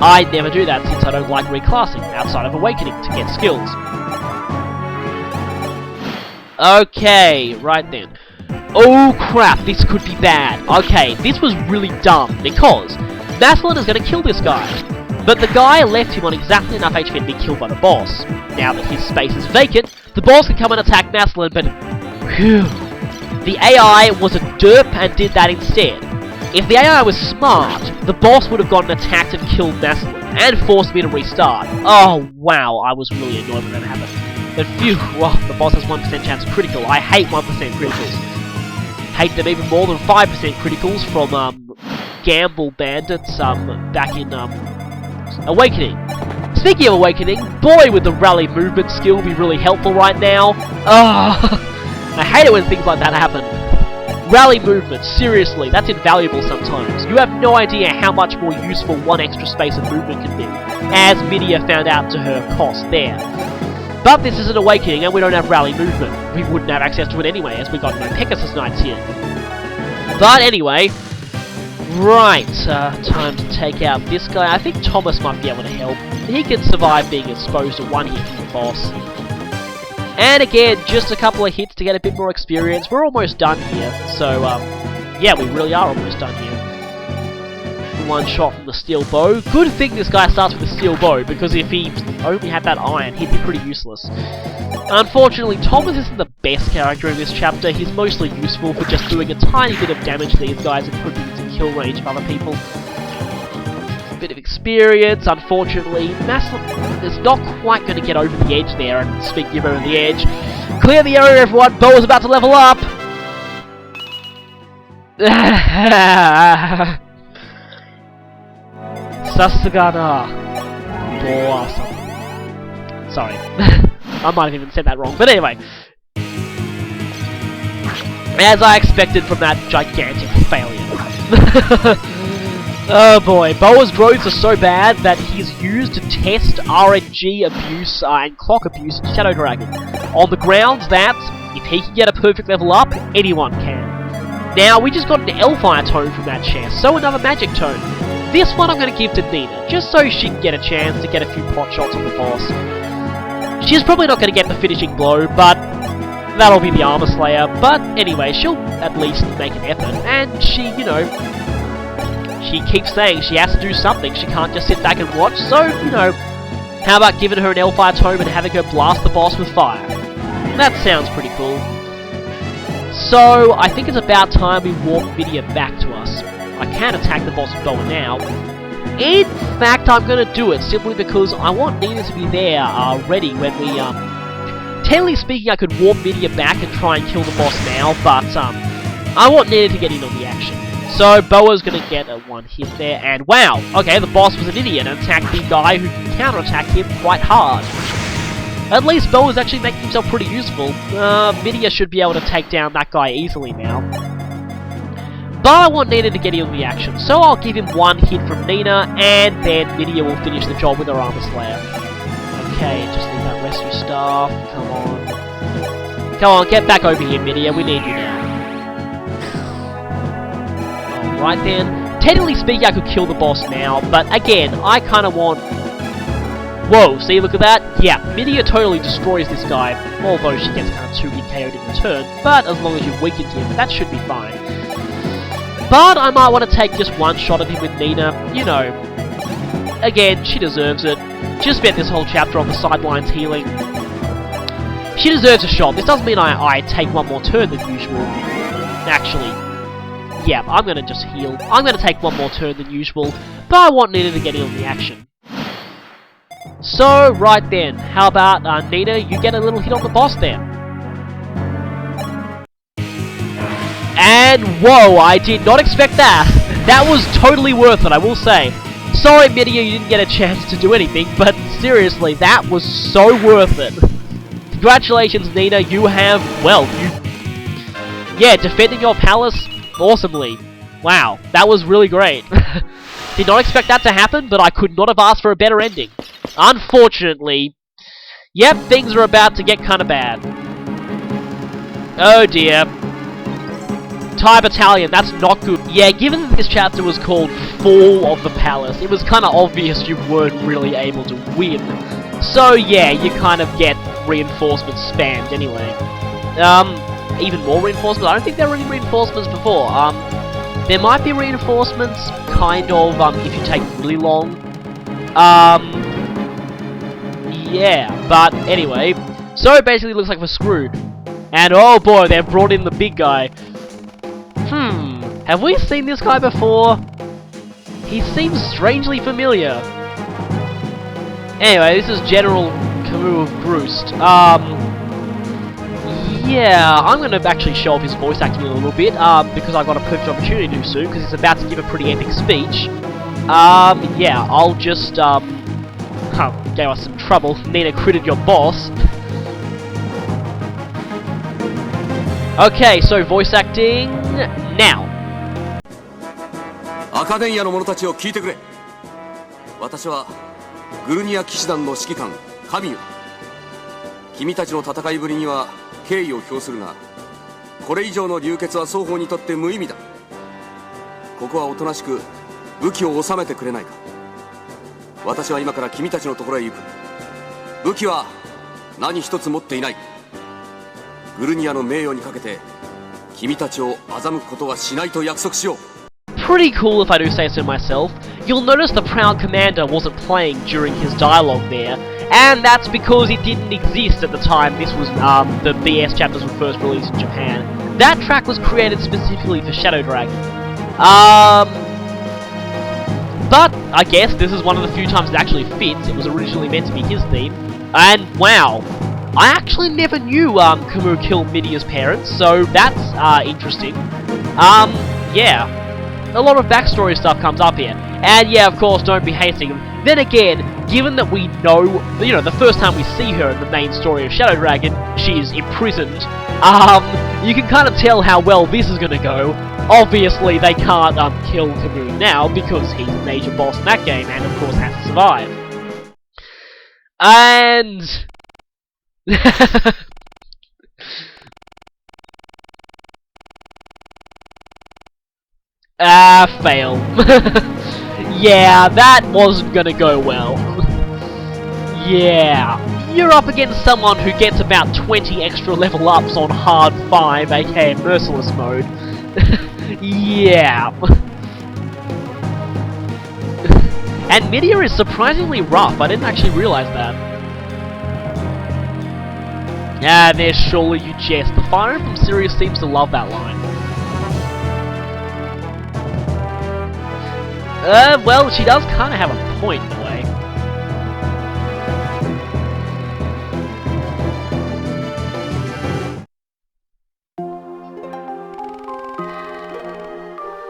I never do that since I don't like reclassing outside of Awakening to get skills. Okay, right then. Oh crap, this could be bad. Okay, this was really dumb because Maslin is going to kill this guy. But the guy left him on exactly enough HP to be killed by the boss. Now that his space is vacant, the boss can come and attack Maslin, but whew, the AI was a derp and did that instead. If the AI was smart, the boss would have gotten attacked and killed Maslin, and forced me to restart. Oh wow, I was really annoyed when that happened. But phew, well, the boss has 1% chance of critical. I hate 1% criticals. Hate them even more than 5% criticals from Gamble Bandits back in Awakening. Speaking of Awakening, boy would the rally movement skill be really helpful right now. I hate it when things like that happen. Rally movement, seriously, that's invaluable sometimes. You have no idea how much more useful one extra space of movement can be, as Midia found out to her cost there. But this is an Awakening and we don't have rally movement. We wouldn't have access to it anyway, as we got no Pegasus Knights here. But anyway, right, time to take out this guy. I think Thomas might be able to help. He can survive being exposed to one hit from the boss. And again, just a couple of hits to get a bit more experience. We're almost done here, so yeah, we really are almost done here. One shot from the steel bow. Good thing this guy starts with a steel bow, because if he only had that iron, he'd be pretty useless. Unfortunately, Thomas isn't the best character in this chapter. He's mostly useful for just doing a tiny bit of damage to these guys and putting them into kill range of other people. A bit of experience, unfortunately. Maslin is not quite going to get over the edge there, and speaking of over the edge, clear the area everyone, Bo is about to level up! Sasagana. Or something. Sorry. I might have even said that wrong, but anyway. As I expected from that gigantic failure. Oh boy, Boa's growths are so bad that he's used to test RNG abuse and clock abuse in Shadow Dragon. On the grounds that, if he can get a perfect level up, anyone can. Now, we just got an Elfire tome from that chest, so another magic tome. This one I'm going to give to Nina, just so she can get a chance to get a few pot shots on the boss. She's probably not going to get the finishing blow, but that'll be the Armor Slayer. But anyway, she'll at least make an effort, and she, you know, she keeps saying she has to do something. She can't just sit back and watch, so, you know, how about giving her an Elfire tome and having her blast the boss with fire? That sounds pretty cool. So, I think it's about time we walk Midia back to us. I can attack the boss with Boa now. In fact, I'm going to do it simply because I want Nina to be there, ready when we, technically speaking, I could warp Midia back and try and kill the boss now, but, I want Nina to get in on the action. So, Boa's going to get a one hit there, and wow! Okay, the boss was an idiot and attacked the guy who can counterattack him quite hard. At least Boa's actually making himself pretty useful. Midia should be able to take down that guy easily now. But I want Nina to get in on the action, so I'll give him one hit from Nina, and then Midia will finish the job with her Armor Slayer. Okay, just need that rescue staff. Come on. Come on, get back over here, Midia. We need you now. Alright then. Technically speaking, I could kill the boss now, but again, I kind of want... Whoa, see, look at that? Yeah, Midia totally destroys this guy, although she gets kind of 2 hit KO'd in return, but as long as you've weakened him, that should be fine. But I might want to take just one shot at him with Nina, you know. Again, she deserves it. She spent this whole chapter on the sidelines healing. She deserves a shot. This doesn't mean I take one more turn than usual. Actually, yeah, I'm going to just heal. I'm going to take one more turn than usual, but I want Nina to get in on the action. So, right then, how about, Nina, you get a little hit on the boss then. And, whoa, I did not expect that. That was totally worth it, I will say. Sorry, Midia, you didn't get a chance to do anything, but seriously, that was so worth it. Congratulations, Nina, you have, well, yeah, defending your palace awesomely. Wow, that was really great. Did not expect that to happen, but I could not have asked for a better ending. Unfortunately, yep, things are about to get kind of bad. Oh dear. Thai Battalion, that's not good. Yeah, given that this chapter was called Fall of the Palace, it was kind of obvious you weren't really able to win. So yeah, you kind of get reinforcements spammed anyway. Even more reinforcements? I don't think there were any reinforcements before. There might be reinforcements, kind of, if you take really long. Yeah, but anyway. So it basically looks like we're screwed. And oh boy, they've brought in the big guy. Have we seen this guy before? He seems strangely familiar. Anyway, this is General Camus of Groost. Yeah, I'm going to actually show off his voice acting a little bit, because I've got a perfect opportunity to do soon, because he's about to give a pretty epic speech. Yeah, I'll just, gave us some trouble. Nina critted your boss. Okay, so voice acting now. Akaneiaの者たちを聞いてくれ。私はグルニア騎士団の指揮官神よ。君たちの戦いぶりには敬意を表するが、これ以上の流血は双方にとって無意味だ。ここはおとなしく武器を収めてくれないか。私は今から君たちのところへ行く。武器は何一つ持っていない。グルニアの名誉にかけて君たちを欺くことはしないと約束しよう。Pretty cool if I do say so myself. You'll notice the proud commander wasn't playing during his dialogue there, and that's because it didn't exist at the time this was, the BS chapters were first released in Japan. That track was created specifically for Shadow Dragon. But I guess this is one of the few times it actually fits. It was originally meant to be his theme, and wow. I actually never knew, Camus killed Midia's parents, so that's, interesting. Yeah. A lot of backstory stuff comes up here. And yeah, of course, don't be hasting them. Then again, given that we know, you know, the first time we see her in the main story of Shadow Dragon, she's imprisoned, you can kind of tell how well this is gonna go. Obviously, they can't, kill Camus now, because he's a major boss in that game, and of course has to survive. And... fail. Yeah, that wasn't gonna go well. Yeah, you're up against someone who gets about 20 extra level ups on Hard 5, aka Merciless mode. Yeah. And Midia is surprisingly rough, I didn't actually realize that. Ah, there, surely you jest. The Fire Emblem series seems to love that line. Well, she does kind of have a point in a way.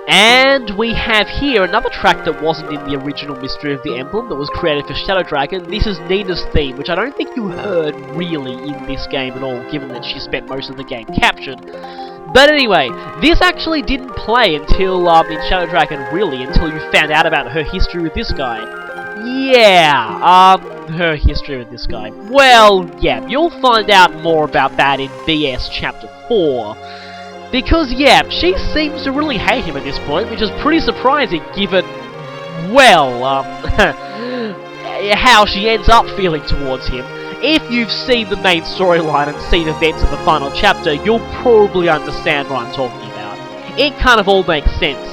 And we have here another track that wasn't in the original Mystery of the Emblem that was created for Shadow Dragon. This is Nina's theme, which I don't think you heard really in this game at all, given that she spent most of the game captured. But anyway, this actually didn't play until, in Shadow Dragon, really, until you found out about her history with this guy. Yeah, her history with this guy. Well, yeah, you'll find out more about that in BS Chapter 4. Because, yeah, she seems to really hate him at this point, which is pretty surprising given, well, how she ends up feeling towards him. If you've seen the main storyline and seen events of the final chapter, you'll probably understand what I'm talking about. It kind of all makes sense.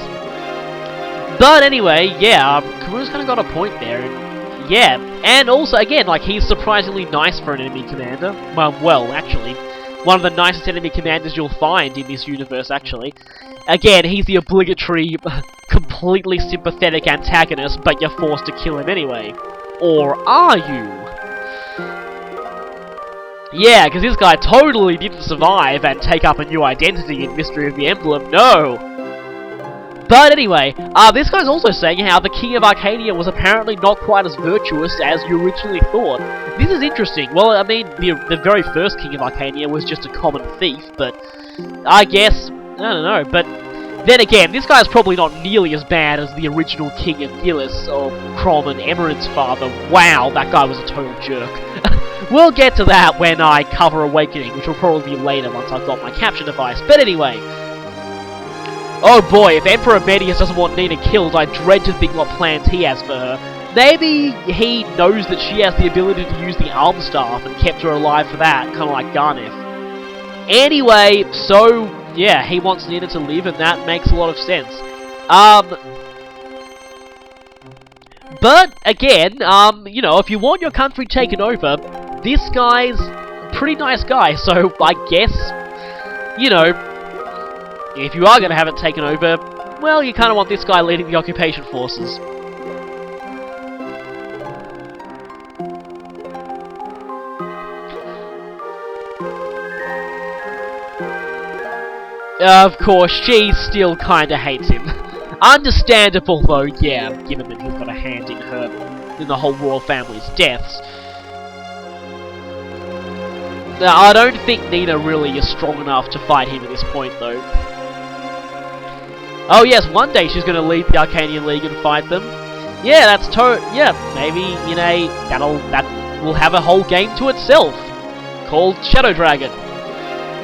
But anyway, yeah, Kamu's kind of got a point there. Yeah, and also, again, like, he's surprisingly nice for an enemy commander. Well, actually, one of the nicest enemy commanders you'll find in this universe, actually. Again, he's the obligatory, completely sympathetic antagonist, but you're forced to kill him anyway. Or are you? Yeah, because this guy totally didn't survive and take up a new identity in Mystery of the Emblem, no! But anyway, this guy's also saying how the King of Akaneia was apparently not quite as virtuous as you originally thought. This is interesting. Well, I mean, the very first King of Akaneia was just a common thief, but I guess, I don't know, but then again, this guy's probably not nearly as bad as the original King of Gillis, or Crom and Emeren's father. Wow, that guy was a total jerk. We'll get to that when I cover Awakening, which will probably be later once I've got my capture device. But anyway, oh boy, if Emperor Medius doesn't want Nina killed, I dread to think what plans he has for her. Maybe he knows that she has the ability to use the Arm Staff and kept her alive for that, kind of like Garneth. Anyway, so, yeah, he wants Nina to live, and that makes a lot of sense. But, again, you know, if you want your country taken over, this guy's a pretty nice guy, so I guess, you know, if you are going to have it taken over, well, you kind of want this guy leading the occupation forces. Of course, she still kinda hates him. Understandable though, yeah, given that he's got a hand in the whole royal family's deaths. Now, I don't think Nina really is strong enough to fight him at this point, though. Oh yes, one day she's gonna lead the Arcanian League and fight them. Yeah, that's yeah, maybe, you know, that will have a whole game to itself, called Shadow Dragon.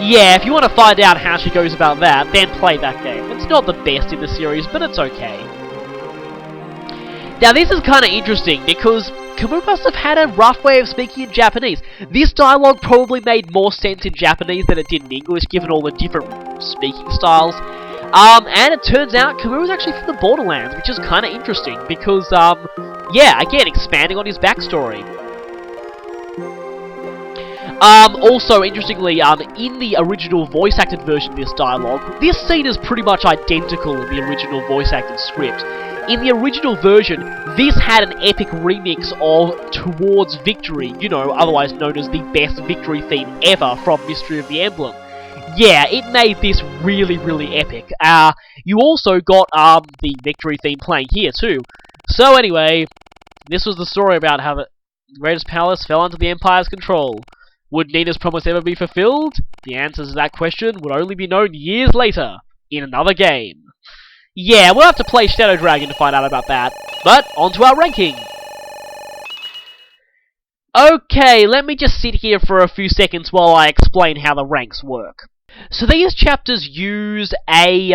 Yeah, if you want to find out how she goes about that, then play that game. It's not the best in the series, but it's okay. Now this is kind of interesting, because Camus must have had a rough way of speaking in Japanese. This dialogue probably made more sense in Japanese than it did in English, given all the different speaking styles. And it turns out Camus was actually from the Borderlands, which is kind of interesting, because, yeah, again, expanding on his backstory. Also, interestingly, in the original voice-acted version of this dialogue, this scene is pretty much identical in the original voice-acted script. In the original version, this had an epic remix of Towards Victory, you know, otherwise known as the best victory theme ever from Mystery of the Emblem. Yeah, it made this really, really epic. You also got, the victory theme playing here, too. So anyway, this was the story about how the greatest palace fell under the Empire's control. Would Nina's promise ever be fulfilled? The answer to that question would only be known years later, in another game. Yeah, we'll have to play Shadow Dragon to find out about that. But, on to our ranking! Okay, let me just sit here for a few seconds while I explain how the ranks work. So these chapters use a,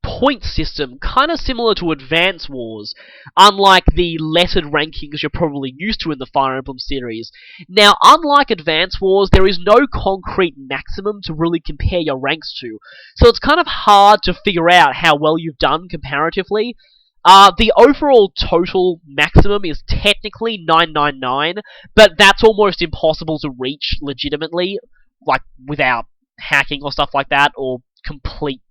point system, kind of similar to Advance Wars, unlike the lettered rankings you're probably used to in the Fire Emblem series. Now, unlike Advance Wars, there is no concrete maximum to really compare your ranks to, so it's kind of hard to figure out how well you've done comparatively. The overall total maximum is technically 999, but that's almost impossible to reach legitimately, like, without hacking or stuff like that, or complete,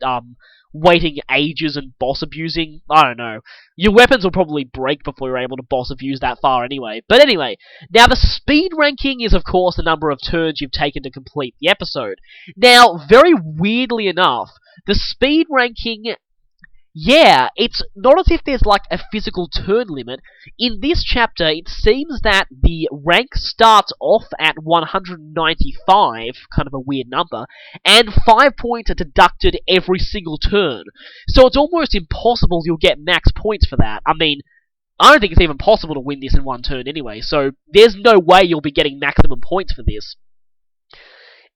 waiting ages and boss abusing. I don't know. Your weapons will probably break before you're able to boss abuse that far anyway. But anyway, now the speed ranking is of course the number of turns you've taken to complete the episode. Now, very weirdly enough, the speed ranking yeah, it's not as if there's like a physical turn limit. In this chapter, it seems that the rank starts off at 195, kind of a weird number, and 5 points are deducted every single turn. So it's almost impossible you'll get max points for that. I mean, I don't think it's even possible to win this in one turn anyway, so there's no way you'll be getting maximum points for this.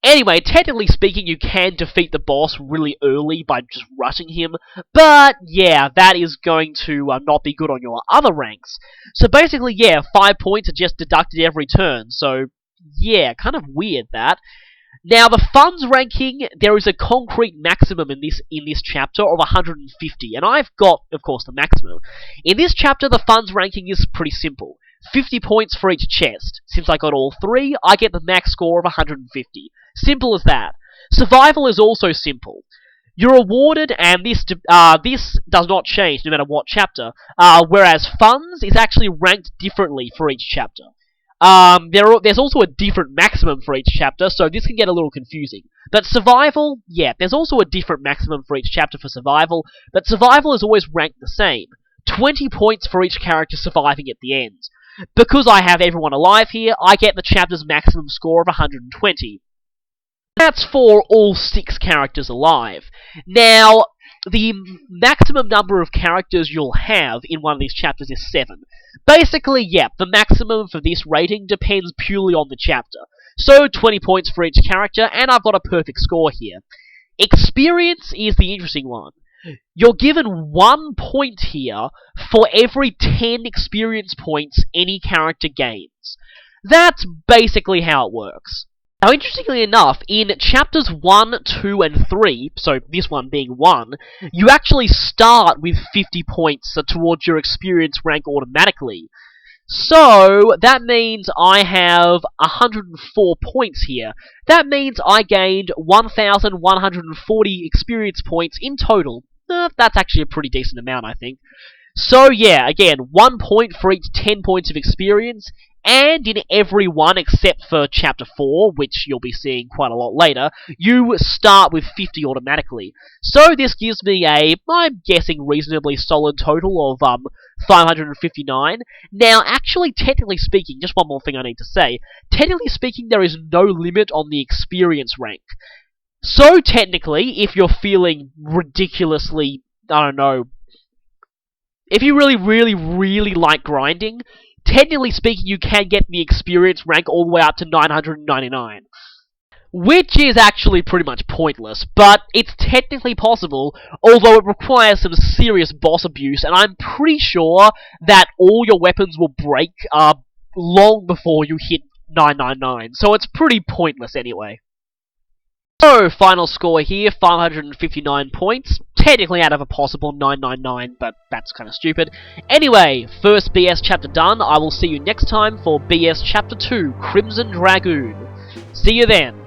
Anyway, technically speaking, you can defeat the boss really early by just rushing him, but yeah, that is going to not be good on your other ranks. So basically, yeah, 5 points are just deducted every turn, so yeah, kind of weird that. Now, the funds ranking, there is a concrete maximum in this chapter of 150, and I've got, of course, the maximum. In this chapter, the funds ranking is pretty simple. 50 points for each chest. Since I got all 3, I get the max score of 150. Simple as that. Survival is also simple. You're awarded, and this does not change no matter what chapter, whereas funds is actually ranked differently for each chapter. There's also a different maximum for each chapter, so this can get a little confusing. But survival, yeah, there's also a different maximum for each chapter for survival, but survival is always ranked the same. 20 points for each character surviving at the end. Because I have everyone alive here, I get the chapter's maximum score of 120. That's for all 6 characters alive. Now, the maximum number of characters you'll have in one of these chapters is 7. Basically, yeah, the maximum for this rating depends purely on the chapter. So, 20 points for each character, and I've got a perfect score here. Experience is the interesting one. You're given 1 point here for every 10 experience points any character gains. That's basically how it works. Now, interestingly enough, in chapters 1, 2, and 3, so this one being 1, you actually start with 50 points towards your experience rank automatically. So, that means I have 104 points here. That means I gained 1,140 experience points in total. That's actually a pretty decent amount, I think. So yeah, again, 1 point for each 10 points of experience, and in every one except for Chapter 4, which you'll be seeing quite a lot later, you start with 50 automatically. So this gives me I'm guessing, reasonably solid total of 559. Now, actually, technically speaking, just one more thing I need to say, technically speaking, there is no limit on the experience rank. So technically, if you're feeling ridiculously, I don't know, if you really like grinding, technically speaking, you can get the experience rank all the way up to 999. Which is actually pretty much pointless, but it's technically possible, although it requires some serious boss abuse, and I'm pretty sure that all your weapons will break long before you hit 999, so it's pretty pointless anyway. So, final score here, 559 points. Technically out of a possible 999, but that's kind of stupid. Anyway, first BS chapter done. I will see you next time for BS chapter 2, Crimson Dragoon. See you then.